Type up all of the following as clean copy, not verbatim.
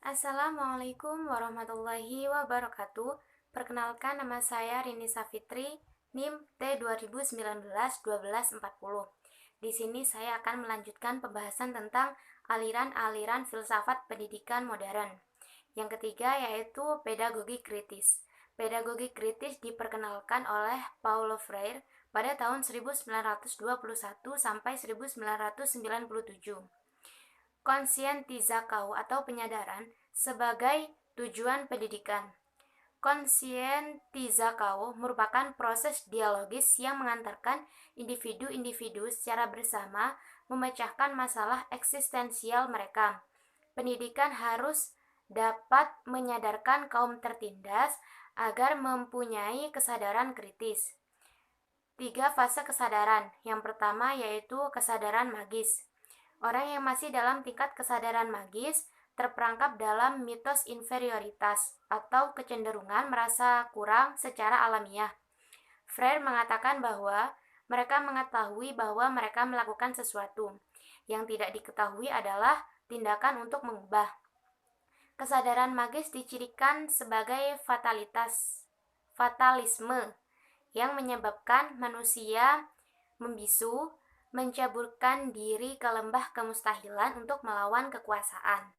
Assalamualaikum warahmatullahi wabarakatuh. Perkenalkan, nama saya Rini Safitri, NIM T2019-1240. Di sini saya akan melanjutkan pembahasan tentang aliran-aliran filsafat pendidikan modern. Yang ketiga yaitu pedagogi kritis. Pedagogi kritis diperkenalkan oleh Paulo Freire pada tahun 1921 sampai 1997. Konsientizakau atau penyadaran sebagai tujuan pendidikan. Konsientizakau merupakan proses dialogis yang mengantarkan individu-individu secara bersama memecahkan masalah eksistensial mereka. Pendidikan harus dapat menyadarkan kaum tertindas agar mempunyai kesadaran kritis. 3 fase kesadaran. Yang pertama yaitu kesadaran magis. Orang yang masih dalam tingkat kesadaran magis terperangkap dalam mitos inferioritas atau kecenderungan merasa kurang secara alamiah. Freire mengatakan bahwa mereka mengetahui bahwa mereka melakukan sesuatu. Yang tidak diketahui adalah tindakan untuk mengubah. Kesadaran magis dicirikan sebagai fatalisme yang menyebabkan manusia membisu, mencaburkan diri ke lembah kemustahilan untuk melawan kekuasaan.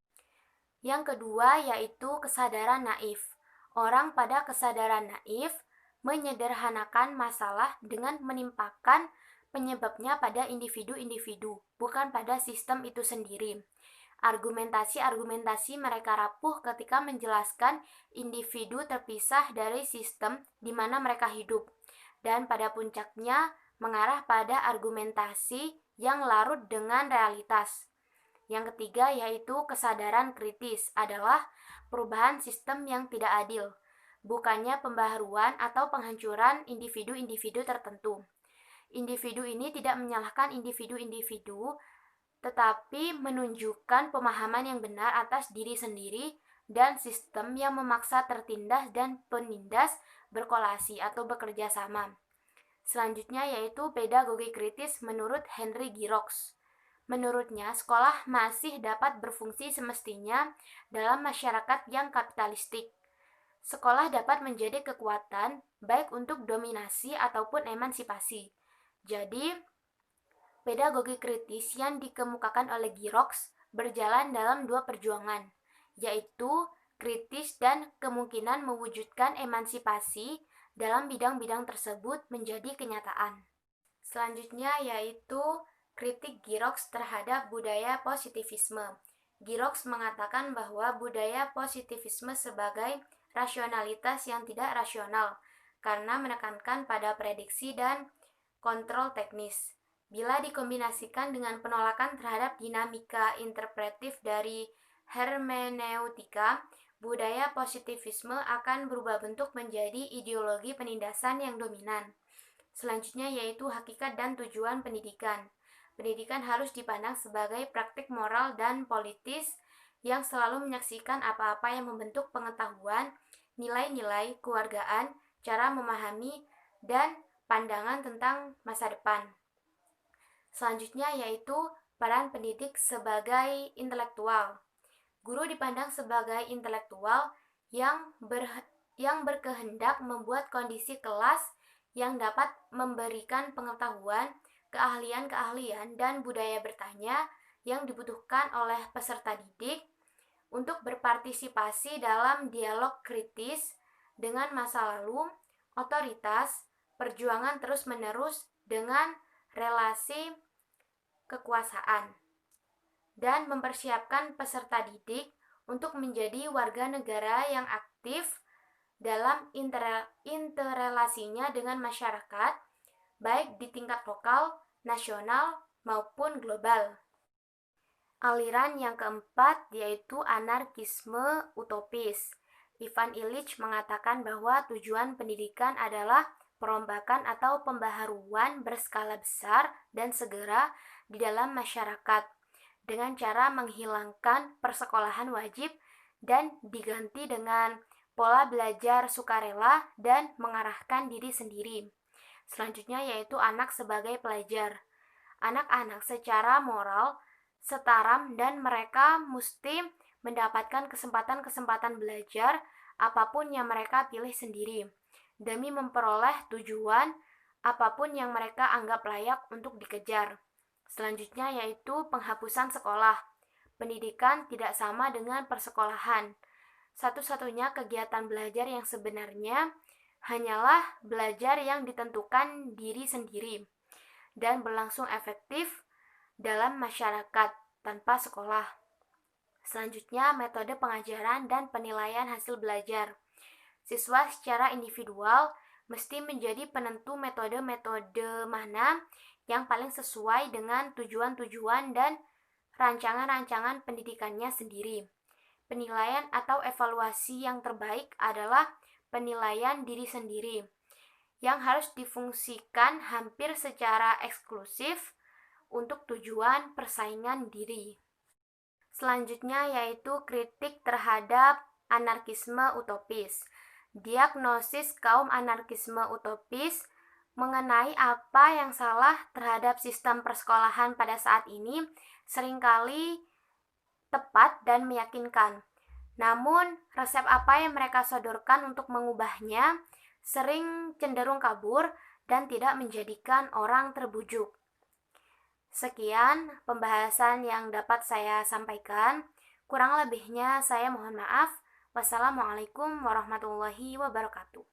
Yang kedua yaitu kesadaran naif. Orang pada kesadaran naif menyederhanakan masalah dengan menimpakan penyebabnya pada individu-individu, bukan pada sistem itu sendiri. Argumentasi-argumentasi mereka rapuh ketika menjelaskan individu terpisah dari sistem di mana mereka hidup, dan pada puncaknya mengarah pada argumentasi yang larut dengan realitas. Yang ketiga yaitu kesadaran kritis adalah perubahan sistem yang tidak adil, bukannya pembaharuan atau penghancuran individu-individu tertentu. Individu ini tidak menyalahkan individu-individu, tetapi menunjukkan pemahaman yang benar atas diri sendiri dan sistem yang memaksa tertindas dan penindas berkolasi atau bekerja sama. Selanjutnya yaitu pedagogi kritis menurut Henry Giroux. Menurutnya, sekolah masih dapat berfungsi semestinya dalam masyarakat yang kapitalistik. Sekolah dapat menjadi kekuatan baik untuk dominasi ataupun emansipasi. Jadi, pedagogi kritis yang dikemukakan oleh Giroux berjalan dalam dua perjuangan, yaitu kritis dan kemungkinan mewujudkan emansipasi dalam bidang-bidang tersebut menjadi kenyataan. Selanjutnya yaitu kritik Giroux terhadap budaya positivisme. Giroux mengatakan bahwa budaya positivisme sebagai rasionalitas yang tidak rasional karena menekankan pada prediksi dan kontrol teknis. Bila dikombinasikan dengan penolakan terhadap dinamika interpretif dari hermeneutika, budaya positivisme akan berubah bentuk menjadi ideologi penindasan yang dominan. Selanjutnya yaitu hakikat dan tujuan pendidikan. Pendidikan harus dipandang sebagai praktik moral dan politis yang selalu menyaksikan apa-apa yang membentuk pengetahuan, nilai-nilai kewargaan, cara memahami, dan pandangan tentang masa depan. Selanjutnya yaitu peran pendidik sebagai intelektual. Guru dipandang sebagai intelektual yang berkehendak membuat kondisi kelas yang dapat memberikan pengetahuan, keahlian-keahlian, dan budaya bertanya yang dibutuhkan oleh peserta didik untuk berpartisipasi dalam dialog kritis dengan masa lalu, otoritas, perjuangan terus-menerus dengan relasi kekuasaan, dan mempersiapkan peserta didik untuk menjadi warga negara yang aktif dalam interrelasinya dengan masyarakat, baik di tingkat lokal, nasional, maupun global. Aliran yang keempat yaitu anarkisme utopis. Ivan Illich mengatakan bahwa tujuan pendidikan adalah perombakan atau pembaharuan berskala besar dan segera di dalam masyarakat dengan cara menghilangkan persekolahan wajib dan diganti dengan pola belajar sukarela dan mengarahkan diri sendiri. Selanjutnya yaitu anak sebagai pelajar. Anak-anak secara moral setara dan mereka mesti mendapatkan kesempatan-kesempatan belajar apapun yang mereka pilih sendiri, demi memperoleh tujuan apapun yang mereka anggap layak untuk dikejar. Selanjutnya yaitu penghapusan sekolah. Pendidikan tidak sama dengan persekolahan. Satu-satunya kegiatan belajar yang sebenarnya hanyalah belajar yang ditentukan diri sendiri dan berlangsung efektif dalam masyarakat tanpa sekolah. Selanjutnya, metode pengajaran dan penilaian hasil belajar. Siswa secara individual mesti menjadi penentu metode-metode mana yang paling sesuai dengan tujuan-tujuan dan rancangan-rancangan pendidikannya sendiri. Penilaian atau evaluasi yang terbaik adalah penilaian diri sendiri, yang harus difungsikan hampir secara eksklusif untuk tujuan persaingan diri. Selanjutnya yaitu kritik terhadap anarkisme utopis. Diagnosis kaum anarkisme utopis mengenai apa yang salah terhadap sistem persekolahan pada saat ini seringkali tepat dan meyakinkan. Namun, resep apa yang mereka sodorkan untuk mengubahnya sering cenderung kabur dan tidak menjadikan orang terbujuk. Sekian pembahasan yang dapat saya sampaikan. Kurang lebihnya saya mohon maaf. Wassalamualaikum warahmatullahi wabarakatuh.